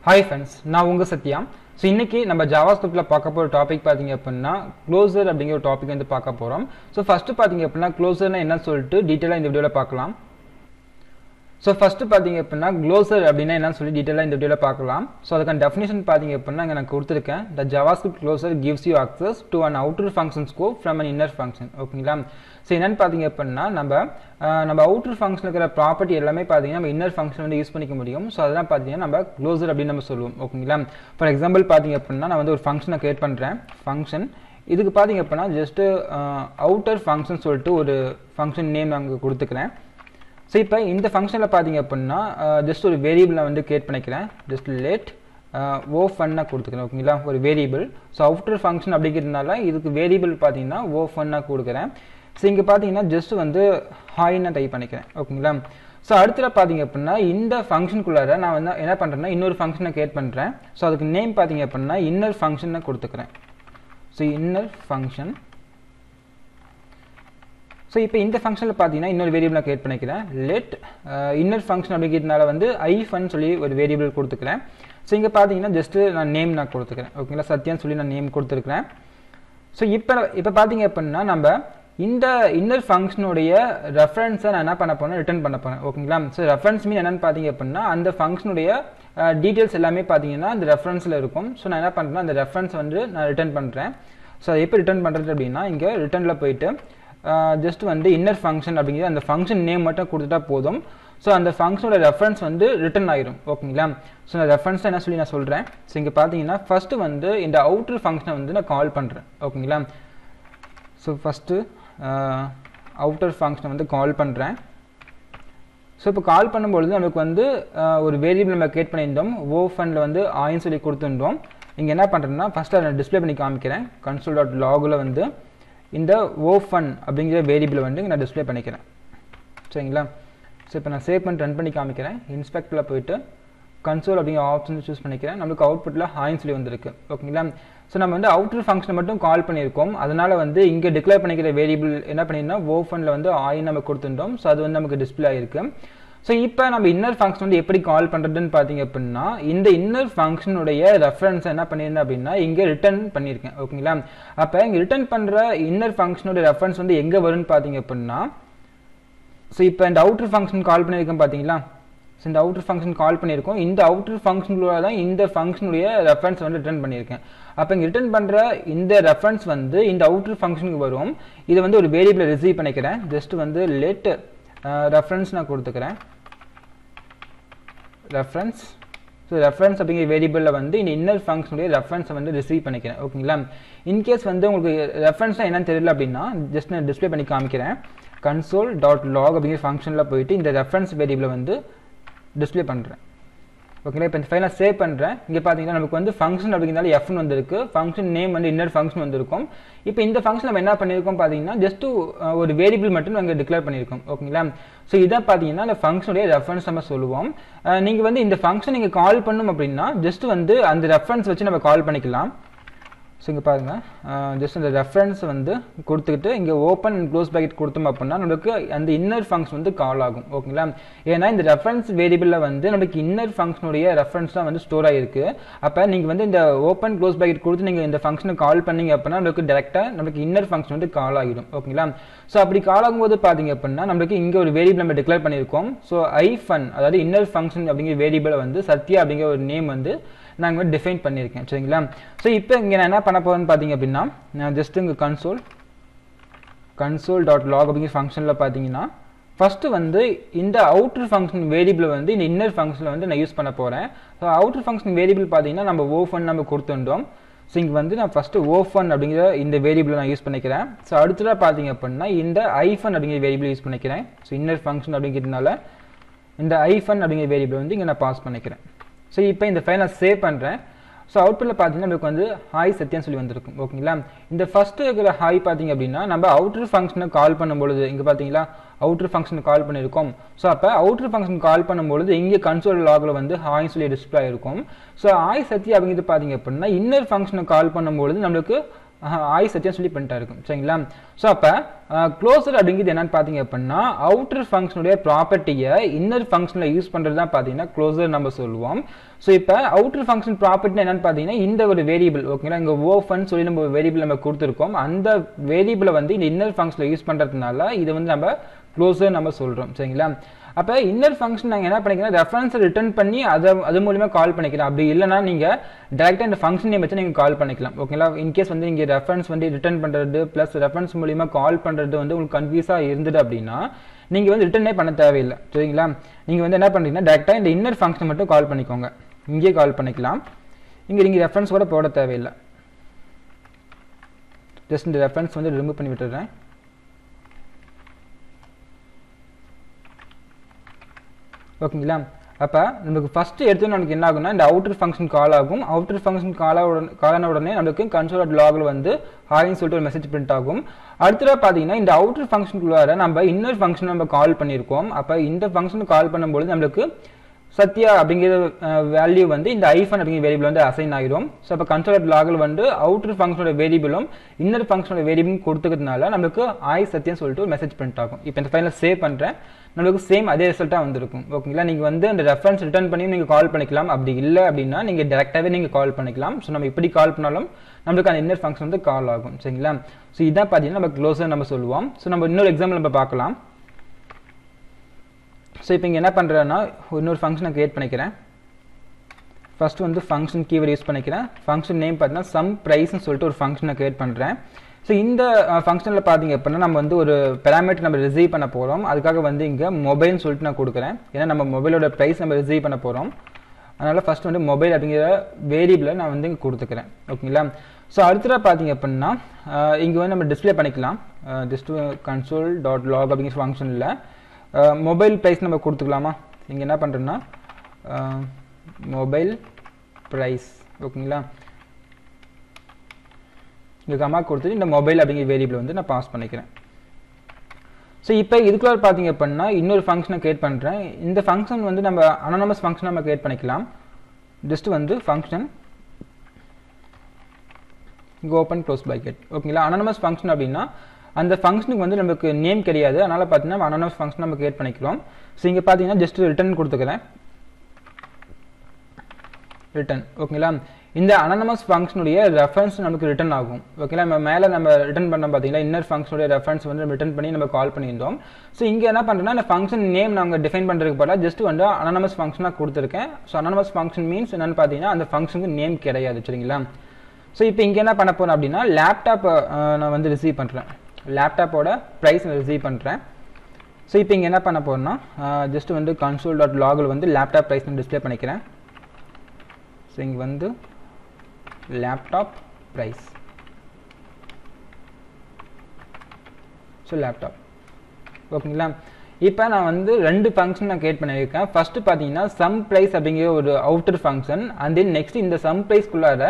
Hi friends, நான் உங்க Sathya. So இன்னைக்கு நம்ம JavaScriptல பார்க்க போற டாபிக் பாத்தீங்க அப்படினா closure அப்படிங்கிற ஒரு டாபிக் வந்து பார்க்க போறோம். So first பாத்தீங்க அப்படினா closureனா என்ன சொல்லிட்டு டீடைலா இந்த வீடியோல பார்க்கலாம். So first பாத்தீங்க அப்படினா closure அப்படினா என்னன்னு சொல்லி டீடைலா இந்த வீடியோல பார்க்கலாம். So அதுக்கான டெஃபினிஷன் பாத்தீங்க அப்படினா நான் கொடுத்திருக்கேன். The JavaScript closure gives you access to an outer function scope from an inner function. ஓகேங்களா? So என்னன்னு பாத்தீங்க அப்படினா நம்ம outer function இருக்கிற ப்ராப்பர்ட்டி எல்லாமே பாத்தீங்கன்னா நம்ம இன்னர் ஃபங்க்ஷன் வந்து யூஸ் பண்ணிக்க முடியும். சோ அதெல்லாம் பாத்தீங்கன்னா நம்ம க்ளோசர் அப்படி நம்ம சொல்லுவோம். ஓகேங்களா? ஃபார் எக்ஸாம்பிள் பாத்தீங்க அப்படினா நான் வந்து ஒரு ஃபங்க்ஷனை கிரியேட் பண்றேன். ஃபங்க்ஷன் இதுக்கு பாத்தீங்க அப்படினா ஜஸ்ட் அவுட்டர் ஃபங்க்ஷன் சொல்லிட்டு ஒரு ஃபங்க்ஷன் நேம் அங்க கொடுத்துக்கிறேன். சோ இப்போ இந்த ஃபங்க்ஷன்ல பாத்தீங்க அப்படினா ஜஸ்ட் ஒரு வேரியபிளை வந்து கிரியேட் பண்ணிக்கிறேன். ஜஸ்ட் லெட் o1 னா கொடுத்துக்கிறேன். ஓகேங்களா? ஒரு வேரியபிள். சோ அவுட்டர் ஃபங்க்ஷன் அப்படிங்கிறதுனால இதுக்கு வேரியபிள் பாத்தீங்கன்னா o1 னா கொடுக்கிறேன். சோ இங்க பாத்தீங்கன்னா ஜஸ்ட் வந்து ஹாய் னா டைப் பண்ணிக்கிறேன். ஓகேங்களா? சோ அடுத்து பாத்தீங்க அப்படினா இந்த ஃபங்க்ஷனுக்குள்ளார நான் வந்து என்ன பண்றேன்னா இன்னொரு ஃபங்க்ஷனை கிரியேட் பண்றேன். சோ அதுக்கு நேம் பாத்தீங்க அப்படினா இன்னர் ஃபங்க்ஷன் னா கொடுத்துக்கிறேன். So inner function. சோ இப்போ இந்த ஃபங்க்ஷன்ல பாத்தீங்கன்னா இன்னொரு வேரியபிளை கிரியேட் பண்ணிக்கிறேன். லெட் இன்னர் ஃபங்க்ஷன் அப்படிங்கிறதுனால வந்து ifன் சொல்லி ஒரு வேரியபிள் கொடுத்துக்கிறேன். சோ இங்க பாத்தீங்கன்னா ஜஸ்ட் நான் நேம் நான் கொடுத்துக்கிறேன். ஓகேங்களா? சத்யான்னு சொல்லி நான் நேம் கொடுத்துக்கிறேன். சோ இப்போ பாத்தீங்க அப்படினா நம்ம இந்த இன்னர் ஃபங்க்ஷனுடைய ரெஃபரன்ஸை நான் என்ன பண்ண போறேன் ரிட்டர்ன் பண்ண போறேன். ஓகேங்களா? சோ ரெஃபரன்ஸ் மீன் என்னன்னு பாத்தீங்க அப்படினா அந்த ஃபங்க்ஷனுடைய டீடைல்ஸ் எல்லாமே பாத்தீங்கன்னா அந்த ரெஃபரன்ஸ்ல இருக்கும். சோ நான் என்ன பண்றேன்னா அந்த ரெஃபரன்ஸ் வந்து நான் ரிட்டர்ன் பண்றேன். சோ அதை எப்படி ரிட்டர்ன் பண்றது அப்படின்னா இங்க ரிட்டர்ன்ல போயிட்டு ஜஸ்ட் வந்து இன்னர் ஃபங்க்ஷன் அப்படிங்கிற அந்த ஃபங்க்ஷன் நேம் மட்டும் கொடுத்துட்டா போதும். ஸோ அந்த ஃபங்க்ஷனோட ரெஃபரன்ஸ் வந்து ரிட்டர்ன் ஆயிரும். ஓகேங்களா? ஸோ நான் ரெஃபரன்ஸ் என்ன சொல்லி நான் சொல்றேன். ஸோ இங்கே பார்த்தீங்கன்னா ஃபர்ஸ்ட் வந்து இந்த அவுட்டர் ஃபங்க்ஷனை வந்து நான் கால் பண்றேன். ஓகேங்களா? ஸோ ஃபர்ஸ்ட் அவுட்டர் ஃபங்க்ஷனை வந்து கால் பண்றேன். ஸோ இப்போ கால் பண்ணும்பொழுது நமக்கு வந்து ஒரு வேரியபிள் நம்ம கிரியேட் பண்ணியிருந்தோம். o1ல வந்து ஆயின்னு சொல்லி கொடுத்துருந்தோம். இங்கே என்ன பண்றேன்னா ஃபர்ஸ்ட் அதை டிஸ்பிளே பண்ணி காமிக்கிறேன். console.logல வந்து இந்த o1 அப்படிங்கிற வேரியபிளை வந்து நான் டிஸ்பிளே பண்ணிக்கிறேன். சரிங்களா? ஸோ இப்போ நான் சேவ் பண்ணி ரன் பண்ணி காமிக்கிறேன். இன்ஸ்பெக்டரில் போயிட்டு கன்சோல் அப்படிங்கிற ஆப்ஷன் சூஸ் பண்ணிக்கிறேன். நம்மளுக்கு அவுட்புட்டில் ஹாய்ன்னு சொல்லி வந்திருக்கு. ஓகேங்களா? ஸோ நம்ம வந்து அவுட்டர் ஃபங்க்ஷனை மட்டும் கால் பண்ணியிருக்கோம். அதனால வந்து இங்கே டிக்ளேர் பண்ணிக்கிற வேரியபிள் என்ன பண்ணியிருந்தா o1ல வந்து ஆய் நம்ம கொடுத்துட்டோம். ஸோ அது வந்து நமக்கு டிஸ்பிளே ஆயிருக்கு. ஸோ இப்போ நம்ம இன்னர் ஃபங்க்ஷன் வந்து எப்படி கால் பண்ணுறதுன்னு பார்த்தீங்க அப்படின்னா இந்த இன்னர் ஃபங்க்ஷனுடைய ரெஃபரன்ஸ் என்ன பண்ணியிருந்தேன் அப்படின்னா இங்கே ரிட்டர்ன் பண்ணியிருக்கேன். ஓகேங்களா? அப்போ இங்கே ரிட்டர்ன் பண்ணுற இன்னர் ஃபங்க்ஷனுடைய ரெஃபரன்ஸ் வந்து எங்கே வரும்னு பார்த்தீங்க அப்படின்னா ஸோ இப்போ இந்த அவுட்டர் ஃபங்க்ஷன் கால் பண்ணியிருக்கேன் பார்த்தீங்களா? ஸோ இந்த அவுட்டர் ஃபங்க்ஷன் கால் பண்ணியிருக்கோம். இந்த அவுட்டர் ஃபங்க்ஷனுக்குள்ள தான் இந்த ஃபங்க்ஷனுடைய ரெஃபரன்ஸ் வந்து ரிட்டர்ன் பண்ணியிருக்கேன். அப்போ இங்கே ரிட்டர்ன் பண்ணுற இந்த ரெஃபரன்ஸ் வந்து இந்த அவுட்டர் ஃபங்க்ஷனுக்கு வரும். இதை வந்து ஒரு வேரியபிளை ரிசீவ் பண்ணிக்கிறேன். ஜஸ்ட் வந்து லெட் ரெஃபரன்ஸ் நான் கொடுத்துக்கிறேன். ரெஃபரன்ஸ். ஸோ ரெஃபரன்ஸ் அப்படிங்கிற வேரியபிளில் வந்து இந்த இன்னர் ஃபங்க்ஷனுடைய ரெஃபரன்ஸை வந்து ரிசீவ் பண்ணிக்கிறேன். ஓகேங்களா? இன்கேஸ் வந்து உங்களுக்கு ரெஃபரன்ஸ்னால் என்னன்னு தெரியல அப்படின்னா ஜஸ்ட் நான் டிஸ்பிளே பண்ணி காமிக்கிறேன். console.log அப்படிங்கிற ஃபங்க்ஷனில் போயிட்டு இந்த ரெஃபரன்ஸ் வேரியபிளை வந்து டிஸ்பிளே பண்ணுறேன். ஓகேங்களா? இப்போ இந்த ஃபைலை சேவ் பண்ணுறேன். இங்கே பார்த்தீங்கன்னா நமக்கு வந்து ஃபங்க்ஷன் அப்படிங்கிறதால எஃப்னு வந்திருக்கு. ஃபங்க்ஷன் நேம் வந்து இன்னர் ஃபங்க்ஷன் வந்திருக்கும். இப்போ இந்த ஃபங்க்ஷன் நம்ம என்ன பண்ணியிருக்கோம் பார்த்தீங்கன்னா ஜஸ்ட் ஒரு வேரியபிள் மட்டும் நாங்கள் டிக்ளேர் பண்ணியிருக்கோம். ஓகேங்களா? ஸோ இதான் பார்த்தீங்கன்னா அந்த ஃபங்க்ஷனுடைய ரெஃபரன்ஸ் நம்ம சொல்லுவோம். நீங்கள் வந்து இந்த ஃபங்க்ஷன் நீங்கள் கால் பண்ணணும் அப்படின்னா ஜஸ்ட் வந்து அந்த ரெஃபரன்ஸ் வச்சு நம்ம கால் பண்ணிக்கலாம். ஸோ இங்கே பாருங்கள் ஜஸ்ட் அந்த ரெஃபரன்ஸ் வந்து கொடுத்துக்கிட்டு இங்கே ஓப்பன் அண்ட் க்ளோஸ் ப்ராக்கெட் கொடுத்தோம் அப்படின்னா நமக்கு அந்த இன்னர் ஃபங்க்ஷன் வந்து கால் ஆகும். ஓகேங்களா? ஏன்னா இந்த ரெஃபரன்ஸ் வேரியபிளில் வந்து நமக்கு இன்னர் ஃபங்க்ஷனுடைய ரெஃபரன்ஸ் தான் வந்து ஸ்டோர் ஆகிருக்கு. அப்போ நீங்கள் வந்து இந்த ஓப்பன் க்ளோஸ் ப்ராக்கெட் கொடுத்து நீங்கள் இந்த ஃபங்க்ஷனை கால் பண்ணீங்க அப்படின்னா நமக்கு டேரெக்டாக நமக்கு இன்னர் ஃபங்க்ஷன் வந்து கால் ஆகிடும். ஓகேங்களா? ஸோ அப்படி கால் ஆகும்போது பார்த்தீங்க அப்படின்னா நமக்கு இங்கே ஒரு வேரியபிள் நம்ம டிக்ளேர் பண்ணியிருக்கோம். ஸோ ifன் அதாவது இன்னர் ஃபங்க்ஷன் அப்படிங்கிற வேரியபிளை வந்து சத்யா அப்படிங்கிற ஒரு நேம் வந்து நாங்கள் டிஃபைன் பண்ணியிருக்கேன். சரிங்களா? ஸோ இப்போ இங்கே நான் என்ன பண்ண போகிறேன்னு பார்த்தீங்க அப்படின்னா நான் ஜஸ்ட் இங்கே console.log அப்படிங்கிற ஃபங்க்ஷனில் பார்த்தீங்கன்னா ஃபஸ்ட்டு வந்து இந்த அவுட்டர் ஃபங்க்ஷன் வேரியபிளை வந்து இந்த இன்னர் ஃபங்க்ஷனில் வந்து நான் யூஸ் பண்ண போகிறேன். ஸோ அவுட்டர் ஃபங்க்ஷன் வேரியபிள் பார்த்தீங்கன்னா நம்ம o1 நம்ம கொடுத்துட்டோம். ஸோ இங்கே வந்து நான் ஃபஸ்ட்டு o1 அப்படிங்கிற இந்த வேரியபிளை நான் யூஸ் பண்ணிக்கிறேன். ஸோ அடுத்ததாக பார்த்தீங்க அப்படின்னா இந்த ifன் அப்படிங்கிற வேரியபிளை யூஸ் பண்ணிக்கிறேன். ஸோ இன்னர் ஃபங்க்ஷன் அப்படிங்கிறதுனால இந்த ifன் அப்படிங்கிற வேரியபிளை வந்து இங்கே நான் பாஸ் பண்ணிக்கிறேன். ஸோ இப்போ இந்த ஃபைலை நான் சேவ் பண்ணுறேன். ஸோ அவுட்புட்டில் பார்த்தீங்கன்னா நமக்கு வந்து ஹாய் சத்யான்னு சொல்லி வந்திருக்கும். ஓகேங்களா? இந்த ஃபர்ஸ்ட் இருக்கிற ஹாய் பார்த்தீங்க அப்படின்னா நம்ம அவுட்டர் ஃபங்க்ஷனை கால் பண்ணும்பொழுது இங்கே பார்த்தீங்களா அவுட்டர் ஃபங்க்ஷனை கால் பண்ணியிருக்கோம். ஸோ அப்போ அவுட்டர் ஃபங்க்ஷன் கால் பண்ணும்பொழுது இங்கே console.logல வந்து ஹாய்ன்னு சொல்லி டிஸ்பிளே இருக்கும். ஸோ ஹாய் சத்யா அப்படிங்கிறது பார்த்தீங்க அப்படின்னா இன்னர் ஃபங்க்ஷனை கால் பண்ணும்பொழுது நம்மளுக்கு I சத்தியம் சொல்லி பண்ணிட்டா இருக்கும் சரிங்களா. ஸோ அப்போ க்ளோசர் அப்படிங்கிறது என்னன்னு பார்த்தீங்க அப்படின்னா அவுட்டர் ஃபங்க்ஷனுடைய ப்ராப்பர்ட்டியை இன்னர் ஃபங்க்ஷனில் யூஸ் பண்ணுறது தான் பார்த்தீங்கன்னா க்ளோசர் நம்ம சொல்லுவோம். ஸோ இப்போ அவுட்டர் ஃபங்க்ஷன் ப்ராப்பர்ட்டி என்னன்னு பார்த்தீங்கன்னா இந்த ஒரு வேரியபிள் ஓகேங்களா, இங்கே ஓஃபன் சொல்லி நம்ம வேரியபிள் நம்ம கொடுத்துருக்கோம். அந்த வேரியபிளை வந்து இந்த இன்னர் ஃபங்க்ஷனில் யூஸ் பண்ணுறதுனால இதை வந்து நம்ம க்ளோசர் நம்ம சொல்கிறோம் சரிங்களா. அப்போ இன்னர் ஃபங்க்ஷன் நாங்கள் என்ன பண்ணிக்கிறோம், ரெஃபரன்ஸை ரிட்டர்ன் பண்ணி அது மூலிமா கால் பண்ணிக்கலாம். அப்படி இல்லைனா நீங்கள் டேரெக்டாக இந்த ஃபங்க்ஷன் நேம் வச்சு நீங்கள் கால் பண்ணிக்கலாம் ஓகேங்களா. இன்கேஸ் வந்து நீங்கள் ரெஃபரன்ஸ் வந்து ரிட்டர்ன் பண்ணுறது ப்ளஸ் ரெஃபரன்ஸ் மூலிமா கால் பண்ணுறது வந்து உங்களுக்கு கன்ஃபியூஸாக இருந்தது அப்படின்னா நீங்கள் வந்து ரிட்டர்னே பண்ண தேவையில்லை சரிங்களா. நீங்கள் வந்து என்ன பண்ணுறீங்கன்னா டேரெக்டாக இந்த இன்னர் ஃபங்க்ஷன் மட்டும் கால் பண்ணிக்கோங்க, இங்கே கால் பண்ணிக்கலாம். இங்கே நீங்கள் ரெஃபரன்ஸ் கூட போட தேவையில்லை, ஜஸ்ட் இந்த ரெஃபரன்ஸ் வந்து ரிமூவ் பண்ணி விட்டுறேன். ஓகேங்களா. அப்போ நமக்கு ஃபஸ்ட்டு எடுத்து நமக்கு என்ன ஆகும்னா இந்த அவுட்டர் ஃபங்க்ஷன் கால் ஆகும். அவுட்டர் ஃபங்க்ஷன் காலான உடனே நமக்கு console.logல வந்து ஹாய்னு சொல்லிட்டு ஒரு மெசேஜ் பிரிண்ட் ஆகும். அடுத்ததாக பார்த்தீங்கன்னா இந்த அவுட்டர் ஃபங்க்ஷனுக்குள்ளார நம்ம இன்னர் ஃபங்க்ஷன் நம்ம கால் பண்ணியிருக்கோம். அப்போ இந்த ஃபங்க்ஷன் கால் பண்ணும்போது நம்மளுக்கு சத்யா அப்படிங்கிற வேல்யூ வந்து இந்த ஐஃபன் அப்படிங்கிற வேரியபிள் வந்து அசைன் ஆகிடும். ஸோ அப்போ console.logல வந்து அவுட்டர் ஃபங்க்ஷனோட வேரியபிளும் இன்னர் ஃபங்க்ஷனோட வேரியபிளும் கொடுத்துக்கிறதுனால நம்மளுக்கு சத்யான்னு சொல்லிட்டு ஒரு மெசேஜ் பிரிண்ட் ஆகும். இப்போ இந்த ஃபைலை சேவ் பண்ணுறேன், நம்மளுக்கு சேம் அதே ரிசல்ட்டாக வந்திருக்கும் ஓகேங்களா. நீங்கள் வந்து அந்த ரெஃபரன்ஸ் ரிட்டர்ன் பண்ணி நீங்கள் கால் பண்ணிக்கலாம். அப்படி இல்லை அப்படின்னா நீங்கள் டேரெக்டாகவே நீங்கள் கால் பண்ணிக்கலாம். ஸோ நம்ம இப்படி கால் பண்ணாலும் நம்மளுக்கு அந்த இன்னர் ஃபங்க்ஷன் வந்து கால் ஆகும் சரிங்களா. ஸோ இதான் பார்த்தீங்கன்னா நம்ம க்ளோசர் நம்ம சொல்லுவோம். ஸோ நம்ம இன்னொரு எக்ஸாம்பிள் நம்ம பார்க்கலாம். ஸோ இப்போ இங்கே என்ன பண்ணுறேன்னா இன்னொரு ஃபங்க்ஷனை க்ரியேட் பண்ணிக்கிறேன். ஃபஸ்ட்டு வந்து ஃபங்க்ஷன் கீவேர்ட் யூஸ் பண்ணிக்கிறேன். ஃபங்க்ஷன் நேம் பார்த்தீங்கன்னா சம் ப்ரைஸ்ன்னு சொல்லிட்டு ஒரு ஃபங்க்ஷனை க்ரியேட் பண்ணுறேன். ஸோ இந்த ஃபங்க்ஷனில் பார்த்தீங்க அப்படின்னா நம்ம வந்து ஒரு பேராமீட்டர் நம்ம ரிசீவ் பண்ண போகிறோம். அதுக்காக வந்து இங்கே மொபைல்னு சொல்லிட்டு நான் கொடுக்குறேன், ஏன்னா நம்ம மொபைலோட ப்ரைஸ் நம்ம ரிசீவ் பண்ண போகிறோம். அதனால் ஃபஸ்ட் வந்து மொபைல் அப்படிங்கிற வேரியபிளை நான் வந்து இங்கே கொடுத்துக்கிறேன் ஓகேங்களா. ஸோ அடுத்ததாக பார்த்தீங்க அப்படின்னா இங்கே வந்து நம்ம டிஸ்பிளே பண்ணிக்கலாம். ஜஸ்ட் console.log அப்படிங்கிற ஃபங்க்ஷனில் மொபைல் ப்ரைஸ் நம்ம கொடுத்துக்கலாமா. இங்கே என்ன பண்ணுறேன்னா மொபைல் ப்ரைஸ் ஓகேங்களா, இங்கே கமா கொடுத்துட்டு இந்த மொபைல் அப்படிங்கிற வேரியபிள் வந்து நான் பாஸ் பண்ணிக்கிறேன். ஸோ இப்போ இதுக்குள்ள பார்த்தீங்க அப்படின்னா இன்னொரு ஃபங்க்ஷனை க்ரியேட் பண்ணுறேன். இந்த ஃபங்க்ஷன் வந்து நம்ம அனானமஸ் ஃபங்க்ஷன் நம்ம க்ரியேட் பண்ணிக்கலாம். ஜஸ்ட் வந்து ஃபங்க்ஷன் இங்கே ஓப்பன் க்ளோஸ் ப்ராக்கெட் ஓகேங்களா. அனானமஸ் ஃபங்க்ஷன் அப்படின்னா அந்த ஃபங்க்ஷனுக்கு வந்து நமக்கு நேம் கிடையாது, அதனால் பார்த்தீங்கன்னா அனானமஸ் ஃபங்க்ஷன் நம்ம க்ரியேட் பண்ணிக்கிறோம். ஸோ இங்கே பார்த்தீங்கன்னா ஜஸ்ட் ரிட்டர்ன் கொடுத்துக்கிறேன், ரிட்டர்ன் ஓகேங்களா. இந்த அனானமஸ் ஃபங்க்ஷனுடைய ரெஃபரன்ஸ் நமக்கு ரிட்டர்ன் ஆகும் ஓகேங்களா. நம்ம மேலே நம்ம ரிட்டர்ன் பண்ண பார்த்தீங்கன்னா இன்னர் ஃபங்க்ஷனுடைய ரெஃபரன்ஸ் வந்து நம்ம ரிட்டர்ன் பண்ணி நம்ம கால் பண்ணியிருந்தோம். ஸோ இங்கே என்ன பண்ணுறேன்னா இந்த ஃபங்க்ஷன் நேம் நாங்கள் டிஃபைன் பண்ணுறதுக்கு பதிலாக ஜஸ்ட் வந்து அனானமஸ் ஃபங்க்ஷனாக கொடுத்துருக்கேன். ஸோ அனானமஸ் ஃபங்க்ஷன் மீன்ஸ் என்னென்னு பார்த்தீங்கன்னா அந்த ஃபங்க்ஷனுக்கு நேம் கிடையாது சரிங்களா. ஸோ இப்போ இங்கே என்ன பண்ண போகிறோம் அப்படின்னா லேப்டாப் நான் வந்து ரிசீவ் பண்ணுறேன், லேப்டாப்போட ப்ரைஸ் நான் ரிசீவ் பண்ணுறேன். ஸோ இப்போ இங்கே என்ன பண்ண போகிறோம்னா ஜஸ்ட் வந்து console.logல வந்து லேப்டாப் ப்ரைஸ் நான் டிஸ்பிளே பண்ணிக்கிறேன். ஸோ இங்கே வந்து லேப்டாப் ப்ரைஸ், ஸோ லேப்டாப் ஓகேங்களா. இப்போ நான் வந்து ரெண்டு ஃபங்க்ஷன் நான் க்ரியேட் பண்ணியிருக்கேன். ஃபஸ்ட்டு பார்த்தீங்கன்னா சம் ப்ரைஸ் அப்படிங்கிற ஒரு outer function, and then next இந்த சம் ப்ரைஸ்க்குள்ளார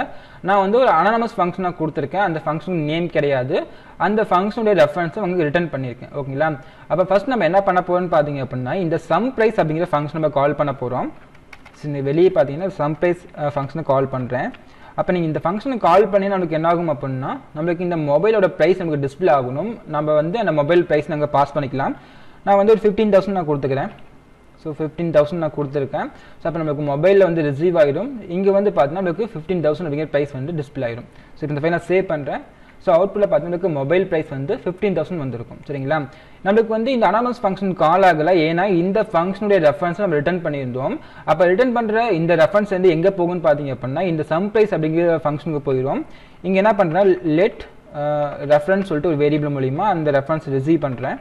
நான் வந்து ஒரு அனானமஸ் ஃபங்க்ஷனாக கொடுத்துருக்கேன். அந்த ஃபங்க்ஷனுக்கு நேம் கிடையாது, அந்த ஃபங்க்ஷனுடைய ரெஃபரன்ஸை உங்களுக்கு ரிட்டர்ன் பண்ணியிருக்கேன் ஓகேங்களா. அப்போ ஃபஸ்ட் நம்ம என்ன பண்ண போகிறோம்னு பார்த்தீங்க அப்படின்னா இந்த சம் ப்ரைஸ் அப்படிங்கிற ஃபங்க்ஷன் நம்ம கால் பண்ண போகிறோம். வெளியே பார்த்தீங்கன்னா சம் ப்ரைஸ் ஃபங்க்ஷனை கால் பண்ணுறேன். அப்போ நீங்கள் இந்த ஃபங்க்ஷனை கால் பண்ணி நமக்கு என்ன ஆகும் அப்படின்னா நம்மளுக்கு இந்த மொபைலோட ப்ரைஸ் நமக்கு டிஸ்பிளே ஆகணும். நம்ம வந்து அந்த மொபைல் ப்ரைஸ் நாங்கள் பாஸ் பண்ணிக்கலாம். நான் வந்து ஒரு 15,000 நான் கொடுத்துக்கிறேன். ஸோ 15,000 நான் கொடுத்துருக்கேன். ஸோ அப்போ நமக்கு மொபைலில் வந்து ரிசீவ் ஆகிடும். இங்கே வந்து பார்த்தீங்கன்னா நமக்கு 15,000 அப்படிங்கிற ப்ரைஸ் வந்து டிஸ்பிளே ஆகிடும். ஸோ இந்த ஃபைல் நான் சேவ் பண்ணுறேன். ஸோ அவுட்புட்டில் பார்த்தீங்கன்னா மொபைல் ப்ரைஸ் வந்து 15,000 வந்திருக்கும் சரிங்களா. நம்மளுக்கு வந்து இந்த அனானமஸ் ஃபங்க்ஷன் கால் ஆகலை, ஏன்னா இந்த ஃபங்க்ஷனுடைய ரெஃபரன்ஸ் நம்ம ரிட்டர்ன் பண்ணியிருந்தோம். அப்போ ரிட்டர்ன் பண்ணுற இந்த ரெஃபரன்ஸ் வந்து எங்கே போகும்னு பார்த்தீங்க அப்படின்னா இந்த சம் ப்ரைஸ் அப்படிங்கிற ஃபங்க்ஷனுக்கு போயிடும். இங்கே என்ன பண்ணுறேன் லெட் ரெஃபரன்ஸ் சொல்லிட்டு ஒரு வேரியபிள் மூலிமா அந்த ரெஃபரன்ஸ் ரிசீவ் பண்ணுறேன்.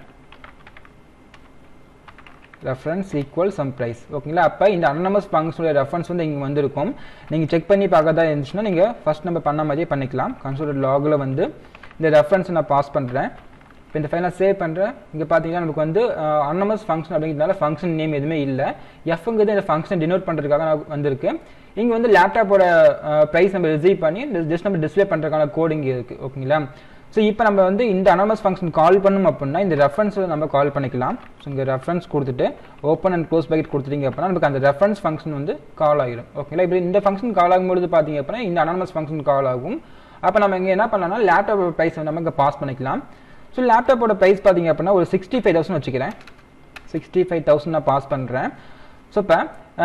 ரெஃபரன்ஸ் ஈக்குவல் சம் ப்ரைஸ் ஓகேங்களா. அப்போ இந்த அனானமஸ் ஃபங்க்ஷனுடைய ரெஃபரன்ஸ் வந்து இங்கே வந்திருக்கும். நீங்கள் செக் பண்ணி பார்க்கறதா இருந்துச்சுன்னா நீங்கள் ஃபஸ்ட் நம்ம பண்ண மாதிரியே பண்ணிக்கலாம். console.logல வந்து இந்த ரெஃபரன்ஸ் நான் பாஸ் பண்ணுறேன். இப்போ இந்த ஃபைலை சேவ் பண்ணுறேன். இங்கே பார்த்தீங்கன்னா நமக்கு வந்து அனானமஸ் ஃபங்க்ஷன் அப்படிங்கிறதுனால ஃபங்க்ஷன் நேம் எதுவுமே இல்லை. எஃப்ங்கிறது இந்த ஃபங்க்ஷனை டினோட் பண்ணுறதுக்காக வந்திருக்கு. இங்கே வந்து லேப்டாப்போட ப்ரைஸ் நம்ம ரிசீவ் பண்ணி ஜஸ்ட் நம்ம டிஸ்பிளே பண்ணுறதுக்கான கோட் இங்கே இருக்குது ஓகேங்களா. ஸோ இப்போ நம்ம வந்து இந்த அனானமஸ் ஃபங்க்ஷன் கால் பண்ணணும் அப்படின்னா இந்த ரெஃபரன்ஸை நம்ம கால் பண்ணிக்கலாம். ஸோ இங்கே ரெஃபரன்ஸ் கொடுத்துட்டு ஓப்பன் அண்ட் க்ளோஸ் ப்ராக்கெட் கொடுத்துட்டீங்க அப்படின்னா நமக்கு அந்த ரெஃபரன்ஸ் ஃபங்க்ஷன் வந்து கால் ஆகிடும் ஓகேங்களா. இப்போ இந்த ஃபங்க்ஷன் கால் ஆகும்போது பார்த்தீங்க அப்படின்னா இந்த அனானமஸ் ஃபங்க்ஷன் கால் ஆகும். அப்போ நம்ம இங்கே என்ன பண்ணலாம்னா லேப்டாப்போட ப்ரைஸ் வந்து நம்ம இங்கே பாஸ் பண்ணிக்கலாம். ஸோ லேப்டாப்போட ப்ரைஸ் பார்த்தீங்க அப்படின்னா ஒரு 65,000 வச்சுக்கிறேன். 65,000 நான் பாஸ் பண்ணுறேன். ஸோ இப்போ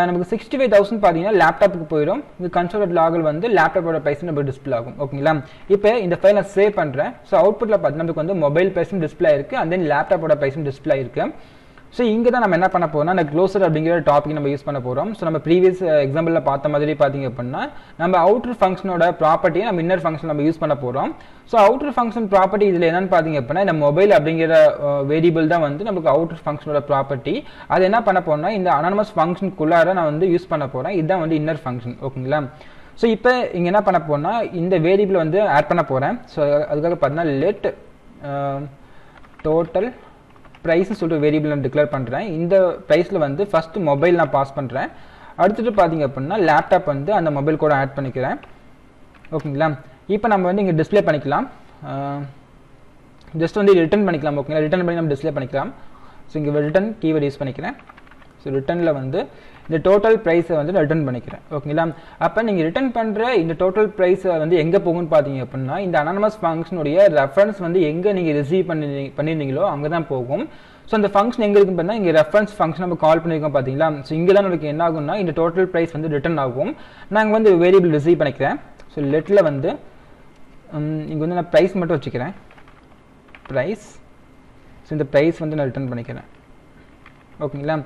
நமக்கு 65,000 பார்த்தீங்கன்னா லேப்டாப்புக்கு போயிடும். இது கன்சோல் லாகில் வந்து லேப்டாப்போட ப்ரைஸ் நம்ம டிஸ்பிளே ஆகும். ஓகேங்களா? இப்போ இந்த ஃபைல் நான் சேவ் பண்ணுறேன். ஸோ அவுட்புட்டில் பார்த்தீங்கன்னா நமக்கு வந்து மொபைல் ப்ரைஸும் டிஸ்பிளே இருக்குது, அண்ட் தென் லேப்டாப்போட ப்ரைஸும் டிஸ்பிளே இருக்குது. ஸோ இங்கே தான் நம்ம என்ன பண்ண போகிறோம்னா அந்த க்ளோசர் அப்படிங்கிற டாபிக் நம்ம யூஸ் பண்ண போகிறோம். ஸோ நம்ம ப்ரீவியஸ் எக்ஸாம்பிளில் பார்த்த மாதிரி பார்த்தீங்க அப்படின்னா நம்ம அவுட்டர் ஃபங்க்ஷனோட ப்ராப்பர்ட்டியை நம்ம இன்னர் ஃபங்க்ஷன் நம்ம யூஸ் பண்ண போகிறோம். ஸோ அவுட்டர் ஃபங்க்ஷன் ப்ராப்பர்ட்டி இதில் என்னன்னு பார்த்தீங்க அப்படின்னா இந்த மொபைல் அப்படிங்கிற வேரியபிள் தான் வந்து நமக்கு அவுட்டர் ஃபங்க்ஷனோட ப்ராப்பர்ட்டி. அது என்ன பண்ண போகிறோம்னா இந்த அனானமஸ் ஃபங்க்ஷனுக்குள்ளார நான் வந்து யூஸ் பண்ண போகிறேன். இதுதான் வந்து இன்னர் ஃபங்க்ஷன். ஓகேங்களா? ஸோ இப்போ இங்கே என்ன பண்ண போகிறோம்னா இந்த வேரியபிள் வந்து ஆட் பண்ண போகிறேன். ஸோ அதுக்காக பார்த்தீங்கன்னா லெட் டோட்டல் ப்ரைஸ்னு சொல்லிட்டு வேரியபிள் நான் டிக்ளேர் பண்ணுறேன். இந்த ப்ரைஸில் வந்து ஃபஸ்ட்டு மொபைல் நான் பாஸ் பண்ணுறேன். அடுத்துட்டு பார்த்தீங்க அப்படின்னா லேப்டாப் வந்து அந்த மொபைல் கூட ஆட் பண்ணிக்கிறேன். ஓகேங்களா? இப்போ நம்ம வந்து இங்கே டிஸ்பிளே பண்ணிக்கலாம். ஜஸ்ட் வந்து ரிட்டர்ன் பண்ணிக்கலாம். ஓகேங்களா? ரிட்டர்ன் பண்ணி நம்ம டிஸ்பிளே பண்ணிக்கலாம். ஸோ இங்கே ரிட்டர்ன் கீவேர்ட் யூஸ் பண்ணிக்கிறேன். ஸோ ரிட்டர்னில் வந்து இந்த டோட்டல் ப்ரைஸை வந்து நான் ரிட்டர்ன் பண்ணிக்கிறேன். ஓகேங்களா? அப்போ நீங்கள் ரிட்டர்ன் பண்ணுற இந்த டோட்டல் ப்ரைஸை வந்து எங்கே போகும்னு பார்த்தீங்க அப்படின்னா இந்த அனானமஸ் ஃபங்க்ஷனுடைய ரெஃபரன்ஸ் வந்து எங்கே நீங்கள் ரிசீவ் பண்ணியிருந்தீங்களோ அங்கே தான் போகும். ஸோ அந்த ஃபங்க்ஷன் எங்கே இருக்குன்னு பார்த்தீங்கன்னா இங்கே ரெஃபரன்ஸ் ஃபங்க்ஷன் நம்ம கால் பண்ணியிருக்கோம் பார்த்தீங்களா? ஸோ இங்கே தான் நமக்கு என்ன ஆகும்னா இந்த டோட்டல் ப்ரைஸ் வந்து ரிட்டர்ன் ஆகும். நாங்கள் வந்து வேரியபிள் ரிசீவ் பண்ணிக்கிறேன். ஸோ லெட்டில் வந்து இங்கே வந்து நான் ப்ரைஸ் மட்டும் வச்சுக்கிறேன். ப்ரைஸ். ஸோ இந்த ப்ரைஸ் வந்து நான் ரிட்டர்ன் பண்ணிக்கிறேன். ஓகேங்களா?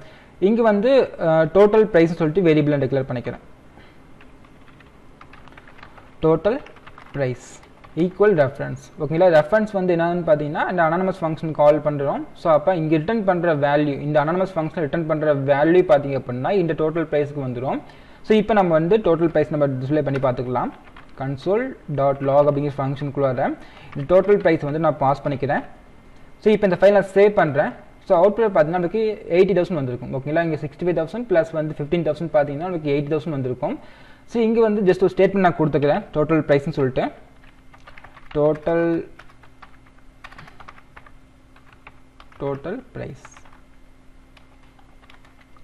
இங்கே வந்து டோட்டல் ப்ரைஸ் சொல்லிட்டு வேரியபிள் நான் டிக்ளேர் பண்ணிக்கிறேன். Total price equal reference. ஓகேங்களா? ரெஃபரன்ஸ் வந்து என்னன்னு பார்த்தீங்கன்னா இந்த அனானமஸ் ஃபங்க்ஷன் கால் பண்ணுறோம். ஸோ அப்போ இங்கே ரிட்டர்ன் பண்ணுற வேல்யூ இந்த அனானமஸ் ஃபங்க்ஷன் ரிட்டர்ன் பண்ணுற வேல்யூ பார்த்தீங்க அப்படின்னா இந்த டோட்டல் ப்ரைஸ்க்கு வந்துடும். ஸோ இப்போ நம்ம வந்து டோட்டல் ப்ரைஸ் நம்ம டிஸ்பிளே பண்ணி பார்த்துக்கலாம். console.log அப்படிங்கிற ஃபங்க்ஷனுக்குள்ளார இந்த டோட்டல் ப்ரைஸ் வந்து நான் பாஸ் பண்ணிக்கிறேன். ஸோ இப்போ இந்த ஃபைல் நான் சேவ் பண்ணுறேன். ஸோ அவுட்புட் பார்த்தீங்கன்னா நமக்கு 80,000 வந்திருக்கும். ஓகேங்களா? இங்கே 65,000 ப்ளஸ் வந்து 15,000 பார்த்தீங்கன்னா நமக்கு 80,000 வந்திருக்கும். ஸோ இங்கே வந்து ஜஸ்ட் ஒரு ஸ்டேட்மெண்ட் நான் கொடுத்துக்கிறேன் டோட்டல் ப்ரைஸ்னு சொல்லிட்டு. Total price.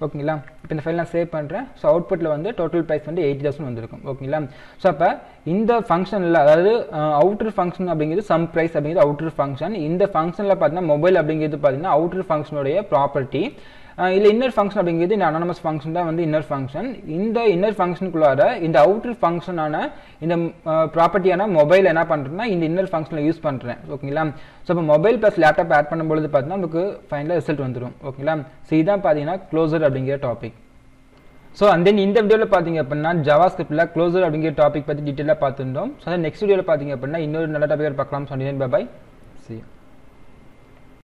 ஓகேங்களா? இப்போ இந்த ஃபைல் நான் சேவ் பண்ணுறேன். ஸோ அவுட்புட்டில் வந்து டோட்டல் ப்ரைஸ் வந்து 80,000 வந்திருக்கும். ஓகேங்களா? ஸோ அப்போ இந்த ஃபங்க்ஷனில் அதாவது அவுட்டர் ஃபங்க்ஷன் அப்படிங்கிறது சம் ப்ரைஸ் அப்படிங்கிறது அவுட்டர் ஃபங்க்ஷன். இந்த ஃபங்க்ஷனில் பார்த்தீங்கன்னா மொபைல் அப்படிங்கிறது பார்த்தீங்கன்னா அவுட்டர் ஃபங்க்ஷனுடைய ப்ராப்பர்ட்டி. இல்லை இன்னர் ஃபங்க்ஷன் அப்படிங்கிறது இந்த அனானமஸ் ஃபங்க்ஷன் தான் வந்து இன்னர் ஃபங்க்ஷன். இந்த இன்னர் ஃபங்க்ஷனுக்குள்ளார இந்த அவுட்டர் ஃபங்க்ஷனான இந்த ப்ராப்பர்ட்டியான மொபைல் என்ன பண்ணுறேன்னா இந்த இன்னர் ஃபங்க்ஷனில் யூஸ் பண்ணுறேன். ஓகேங்களா? ஸோ இப்போ மொபைல் ப்ளஸ் லேப்டாப் ஆட் பண்ணும்போது பார்த்தீங்கன்னா நமக்கு ஃபைனலாக ரிசல்ட் வந்துடும். ஓகேங்களா? ஸோ இதுதான் பார்த்தீங்கன்னா க்ளோசர் அப்படிங்கிற டாபிக். ஸோ அண்ட் தென் இந்த வீடியோவில் பார்த்தீங்க அப்படின்னா ஜாவாஸ்கிரிப்டில் க்ளோசர் அப்படிங்கிற டாபிக் பற்றி டீட்டெயிலாக பார்த்துருந்தோம். ஸோ நெக்ஸ்ட் வீடியோவில் பார்த்தீங்க அப்படின்னா இன்னொரு நல்ல டாபிக் பார்க்கலாம். சொன்னேன். பை. See you.